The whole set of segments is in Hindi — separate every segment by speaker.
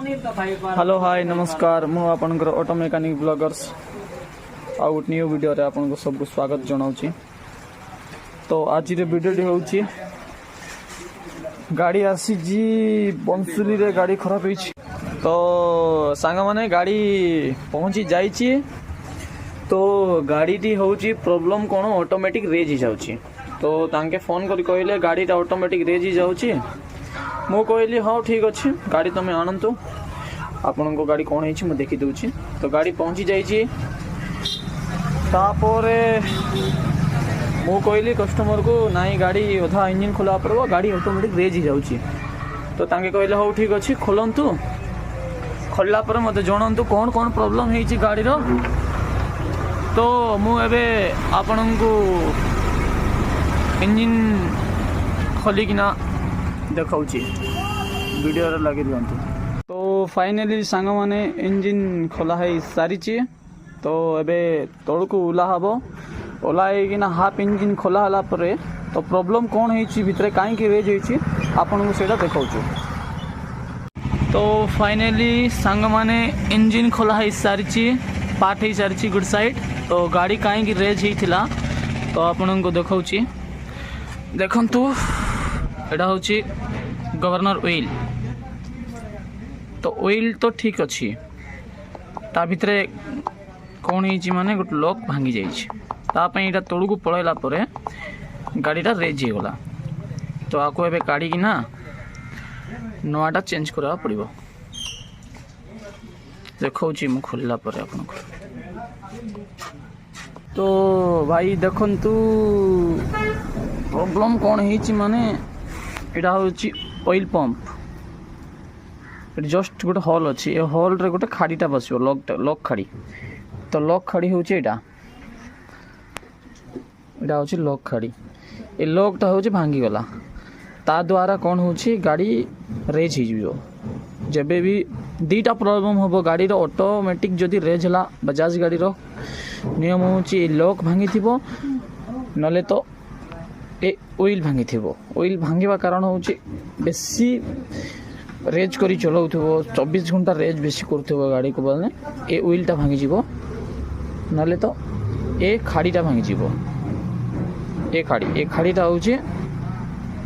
Speaker 1: हेलो हाय नमस्कार मु आपनकर ऑटो मेकानिक ब्लॉगर्स आ गोटे न्यू वीडियो रे आपन सबको स्वागत जनाऊँ। तो आज वीडियो होची गाड़ी आसी बंसुली रे गाड़ी खराब होईची। तो सांग माने गाड़ी पहुंची जाईची। तो गाड़ी टी होची प्रॉब्लम कोन ऑटोमेटिक रेज ही जाउची। तो तांके फोन करी कहले गाड़ीटा ऑटोमेटिक रेज ही जाउची। मु कहली हाँ ठीक अच्छे गाड़ी तुम आणतु आपण को गाड़ी कौन है देखी दूची। तो गाड़ी पहुंची जाइए मु कहली कस्टमर को नाई गाड़ी अधा इंजिन खोला पड़ो गाड़ी ऑटोमेटिक रेज ही जाउची। तो तांके कहले हाँ ठीक अच्छे खोलतु खोलला पर मते जणांतु कौन कौन प्रॉब्लम है गाड़ी रो। तो मु एबे आपण को इंजिन खोलिकिना देखाऊँगी वीडियो लगे दिंतु। तो फाइनली सांग माने इंजिन खोला है सारी। तो एबे तौक ओला हम ओल्लाइकिना हाफ इंजिन खोला हला परे तो प्रॉब्लम कौन है भितर कहीं रेज होती आपन को सेटा देखाऊँ। तो फाइनली सांग माने इंजिन खोला है सारी पार्ट हो सारी गुड साइड। तो गाड़ी कहीं रेज होता तो आपन को देखाऊँ। देखंतु एटा होची गवर्नर ऑयल। तो ऑयल तो ठीक अच्छी ता भितर कौन है माने गोटे लॉक भांगी जाइए तौक पलैला गाड़ीटा रेज हो गला। तो आपको एबे काढ़ी ना नवाटा चेंज करा पड़ो। देखा मु खोलला परे आपन को। तो भाई देखंतु प्रॉब्लम कौन है माने एटा होची ऑयल पंप। जस्ट गोटे हॉल अच्छी ए हॉल रे गोटे खाड़ीटा बसो लॉक खाड़ी। तो लॉक खाड़ी होची एटा होची लॉक खाड़ी। ए लॉकटा होची भांगी गला ता द्वारा कौन होची गाड़ी रेज हो जबे भी दीटा प्रॉब्लम होबो गाड़ी रो। ऑटोमेटिक जदी रेज हला बजाज गाड़ी रो नियम होची लॉक भांगी थिबो नले तो ए ऑयल भांगी थिबो। ऑयल भांगीबा कारण होची बेसी रेज करी चलाउथबो 24 घंटा रेज बेसी करथबो गाड़ी को बोलने ए ऑयलटा भांगी जीवो नले तो ए खाड़ीटा भांगी जीवो। ए खाड़ीटा होची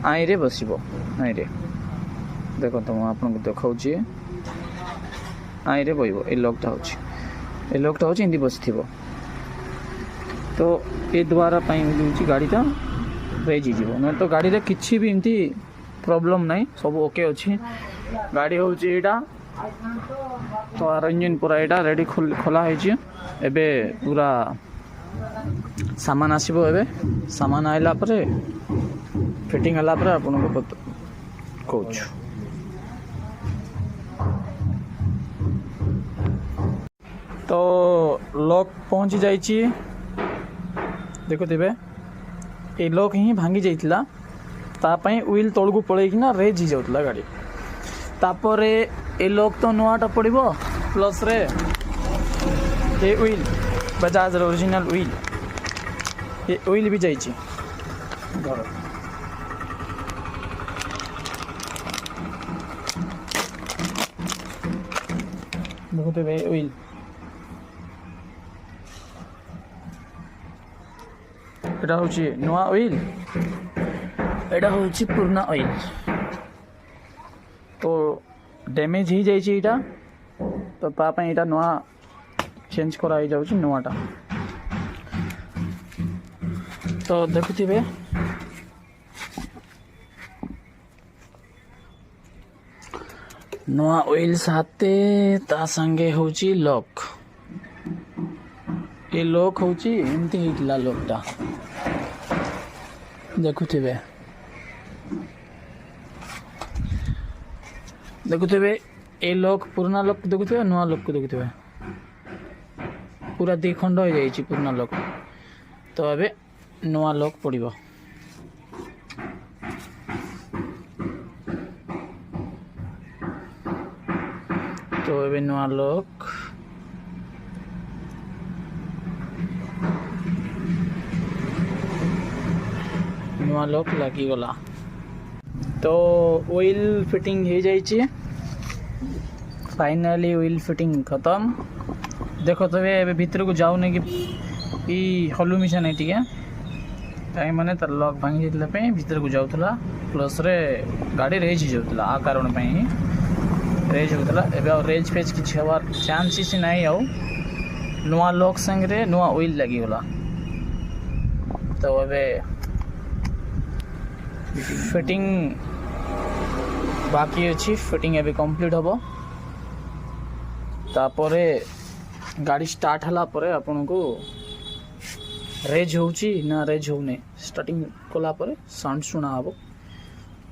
Speaker 1: आई रे बसिबो आई रे देखो तो आपन को देखाउची आई रे बइबो ए लॉकटा होची इंदी बसथिबो। तो ए द्वारा पाई होची गाड़ीटा रेज जीवो न तो गाड़ी रे किछि भी एमती प्रॉब्लम नहीं सब ओके अच्छी गाड़ी होची एटा। तो आर इंजन पूरा एटा रेडी खोला है एबे पूरा सामान आसीबो। एबे सामान आइला परे फिटिंग हला परे आपन को कहूँ। तो लॉक पहुंची जाइए देखुथिबे ए लॉक ही भांगी जाइतिला तापाई व्हील तौक पलैकिना रेज ही जाउतला गाड़ी। तापर ए लॉक तो नुआटा पड़ो प्लस रे a wheel Bajaj original wheel a wheel भी जाइए घर। देखते व्हील एटा होची नुआ ऑयल एटा होची पुराना ऑयल। तो डैमेज ही जाइए एटा तो तापाई एटा नुआ चेंज कराई जाउची नुआटा। तो देखुथिबे नुआ ऑयल साथे ता संगे होची लॉक। ए लॉक होची एमती हिटला लॉकटा देखुथिबे ए लॉक पुराना लॉक देखुथिबे नुआ लॉक को देखुथिबे पूरा दी खंड हो जाइए पुराना लॉक। तो अबे नुआ लॉक पड़िबो। तो अबे नुआ लॉक लगी गला। तो ऑयल फिटिंग हो जाइए फाइनाली व्हील फिटिंग खत्म देखो तबे ए भीतर को जाऊने कि हलु मिशा नहीं टिके कहीं माने तर लॉक भांगी जितले पे भीतर को जाउथला प्लस रे गाड़ी रेज जाउथला आ कारण पे ही रेज होतला एबे और रेज फेज किछ हवार चांसेस नहीं आउ नुआ लॉक संग रे नुआ ऑयल लगी होला तो एबे फिटिंग बाकी अच्छी फिटिंग एबे कंप्लीट हबो तापरे गाड़ी स्टार्ट हला परे आपन को रेज होची ना रेज होने स्टार्टिंग कला परे साउंड सुना हबो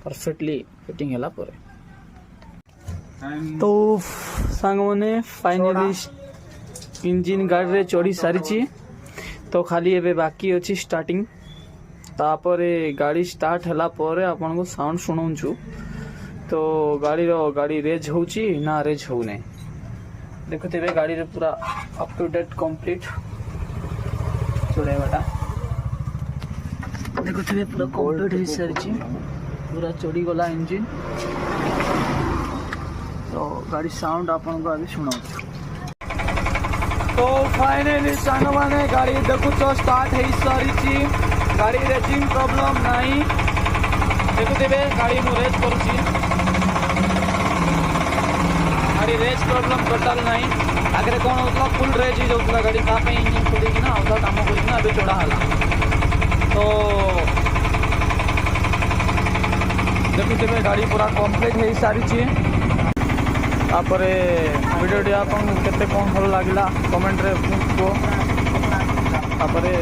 Speaker 1: परफेक्टली फिटिंग हला परे तो सांग माने फाइनली इंजन गाड़ी रे चढ़ी सारी तो खाली एबे बाकी अच्छी स्टार्टिंग तापरे गाड़ी स्टार्ट हला परे आपन को साउंड सुनौछु तो गाड़ी रेज होची ना रेज होने देखते गाड़ी रे पूरा अप टू डेट कंप्लीट चढ़ावाटा देखते पूरा कंप्लीट हो सारी पूरा चढ़ी गला इंजन तो गाड़ी साउंड आपन को अभी सुनाऊ तो फाइनली सांग माने गाड़ी देखु तो स्टार्ट है सारी गाड़ी रेजिंग प्रॉब्लम नहीं देखते गाड़ी मु रेज करूची गाड़ी रेज प्रॉब्लम टोटल नहीं आगे कौन होता फुल रेज ही जाऊला गाड़ी ता पे इंजन खोली ना अदा काम करी ना अबे चढ़ा हला तो देखते गाड़ी पूरा कंप्लीट है सारी तापरे वीडियो आपन केते कौन भल लागला कमेंट रे को तापरे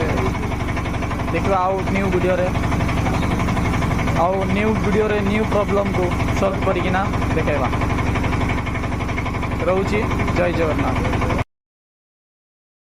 Speaker 1: देखबा आउ न्यू वीडियो रे न्यू प्रॉब्लम को सॉल्व करिकिना देखेबा रहउची जय जगन्नाथ।